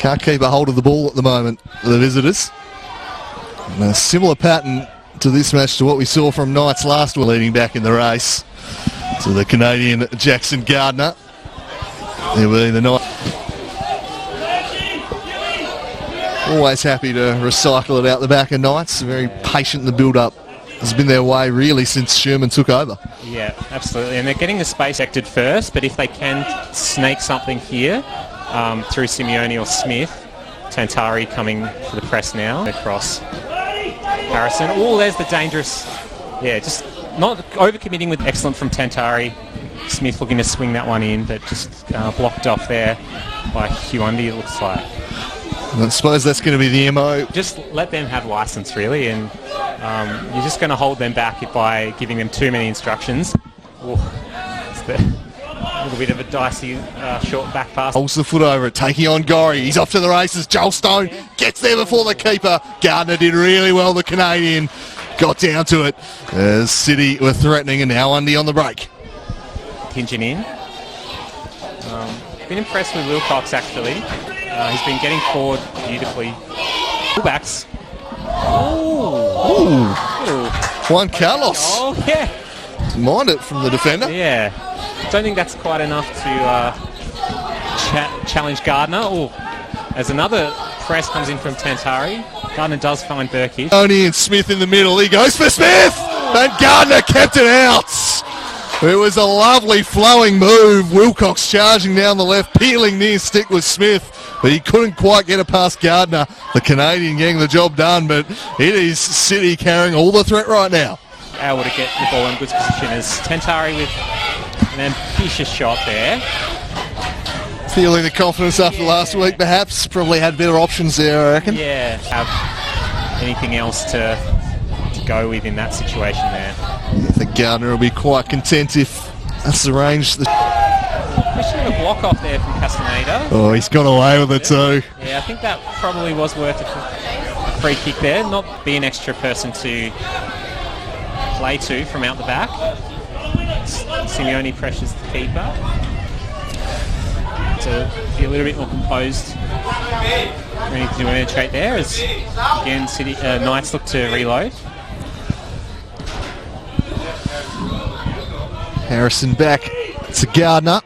Can't keep a hold of the ball at the moment, the visitors. And a similar pattern to this match to what we saw from Knights last week, leading back in the race to the Canadian Jackson Gardner. There will be the Knights. Always happy to recycle it out the back of Knights. Very patient in the build-up. Has been their way really since Sherman took over. Yeah, absolutely. And they're getting the space acted first, but if they can snake something here through Simeone or Smith, Tantari coming for the press now. Across Harrison. Oh, there's the dangerous... Yeah, just not overcommitting with excellent from Tantari. Smith looking to swing that one in, but just blocked off there by Huundy, it looks like. I suppose that's going to be the MO. Just let them have license, really, and you're just going to hold them back by giving them too many instructions. Ooh, it's a little bit of a dicey short back pass. Holds the foot over it, taking on Gorry. He's off to the races. Joel Stone gets there before the keeper. Gardner did really well, the Canadian. Got down to it as City were threatening, and now Undy on the break. Hinging in. Been impressed with Wilcox, actually. He's been getting forward beautifully. Fullbacks. Ooh. Juan Carlos. Oh, yeah. Mind it from the defender. Yeah. Don't think that's quite enough to challenge Gardner. Oh, as another press comes in from Tantari. Gardner does find Burkitt. Tony and Smith in the middle. He goes for Smith! And Gardner kept it out. It was a lovely flowing move. Wilcox charging down the left, peeling near stick with Smith, but he couldn't quite get it past Gardner. The Canadian getting the job done, but it is City carrying all the threat right now. Able to get the ball in good position as Tantari with an ambitious shot there. Feeling the confidence after last week, perhaps. Probably had better options there, I reckon. Yeah, have anything else to go with in that situation there. I think Gardner will be quite content if that's the range. Question of a block off there from Castaneda. Oh, he's got away with it too. Yeah, I think that probably was worth a free kick there. Not be an extra person to play to from out the back. Simeone pressures the keeper to be a little bit more composed. Ready to penetrate there as again City Knights look to reload. Harrison back to Gardner.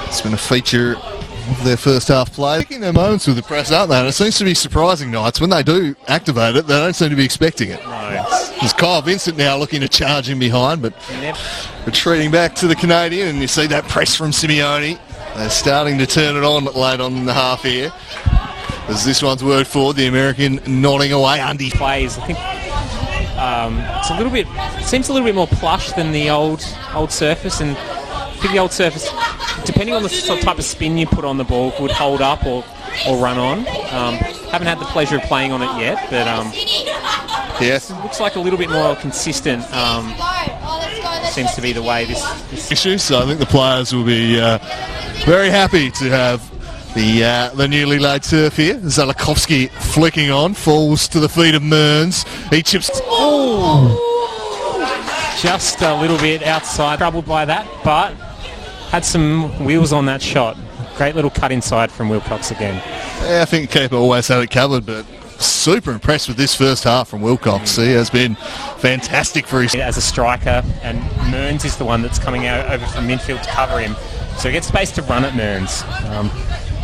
It's been a feature of their first half play. Taking their moments with the press, aren't they? And it seems to be surprising Knights. When they do activate it, they don't seem to be expecting it. No. There's Kyle Vincent now looking to charge in behind, but retreating back to the Canadian, and you see that press from Simeone. They're starting to turn it on late on in the half here. As this one's word forward, the American nodding away. Undy plays. I think it's a little bit. Seems a little bit more plush than the old surface, and I think the old surface, depending on the sort of type of spin you put on the ball, would hold up or run on. Haven't had the pleasure of playing on it yet, but yes, it looks like a little bit more consistent. Seems to be the way this issue. So I think the players will be very happy to have the newly laid turf here. Zalakovsky flicking on, falls to the feet of Mearns. He chips. Just a little bit outside. Troubled by that, but had some wheels on that shot. Great little cut inside from Wilcox again. Yeah, I think keeper always had it covered, but super impressed with this first half from Wilcox. He has been fantastic for his... As a striker, and Mearns is the one that's coming out over from midfield to cover him. So he gets space to run at Mearns.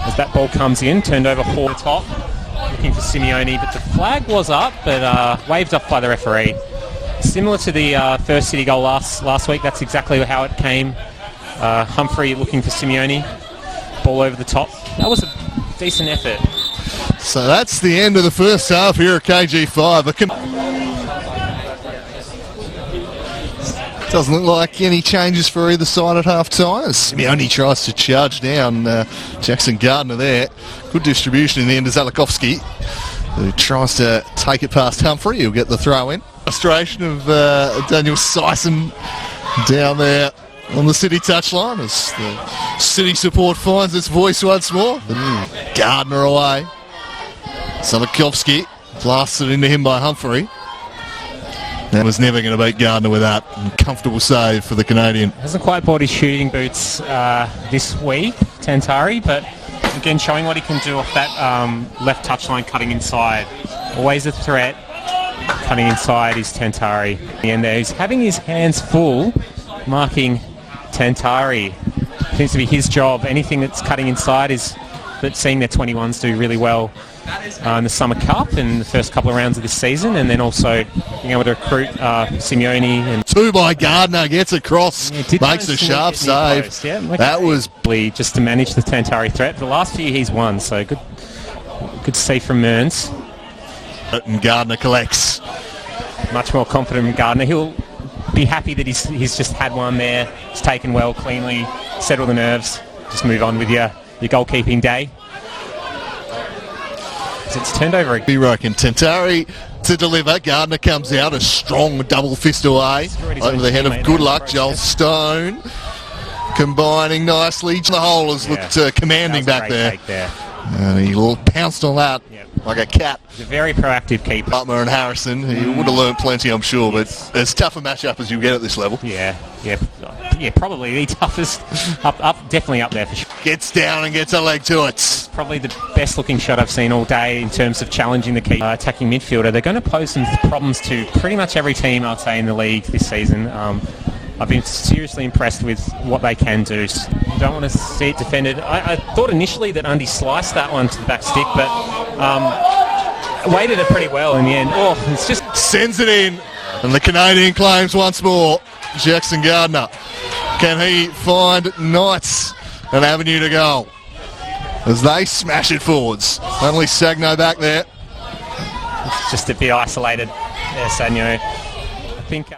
As that ball comes in, turned over Hall top, looking for Simeone, but the flag was up, but waved off by the referee. Similar to the first City goal last week, that's exactly how it came. Humphrey looking for Simeone, ball over the top. That was a decent effort. So that's the end of the first half here at KG5. Doesn't look like any changes for either side at half-time. Simeone tries to charge down Jackson Gardner there. Good distribution in the end of Zalakovsky, who tries to take it past Humphrey. He'll get the throw in. Frustration of Daniel Sison down there on the City touchline as the City support finds its voice once more. Gardner away. Zalakovsky blasted into him by Humphrey. That was never going to beat Gardner with that. Comfortable save for the Canadian. Hasn't quite bought his shooting boots this week, Tantari, but again, showing what he can do off that left touchline, cutting inside. Always a threat. Cutting inside is Tantari. And there, he's having his hands full, marking Tantari. Seems to be his job. Anything that's cutting inside is that seeing their 21s do really well in the Summer Cup and the first couple of rounds of this season, and then also being able to recruit Simeone. And 2 by Gardner, gets across, makes a sharp save. Post, yeah. That was just to manage the Tantari threat. The last few he's won, so good to see from Mearns. And Gardner collects. Much more confident in Gardner. He'll be happy that he's just had one there. It's taken well, cleanly, settle the nerves, just move on with your goalkeeping day. It's turned over. Hero and Tantari to deliver. Gardner comes out a strong double fist away over the head of good luck. Joel Stone combining nicely. The hole has looked commanding back there. And he pounced on that like a cat. He's a very proactive keeper. Butler and Harrison, he would have learned plenty, I'm sure, but as tough a matchup as you get at this level. Yeah, probably the toughest. Definitely up there for sure. Gets down and gets a leg to it. Probably the best looking shot I've seen all day in terms of challenging the key attacking midfielder. They're going to pose some problems to pretty much every team, I'd say, in the league this season. I've been seriously impressed with what they can do. Don't want to see it defended. I thought initially that Undy sliced that one to the back stick, but weighted it pretty well in the end. Oh, it's just sends it in, and the Canadian claims once more. Jackson Gardner, can he find Knights an avenue to goal as they smash it forwards? Only Sagno back there. It's just a bit isolated there, Sagno. I think.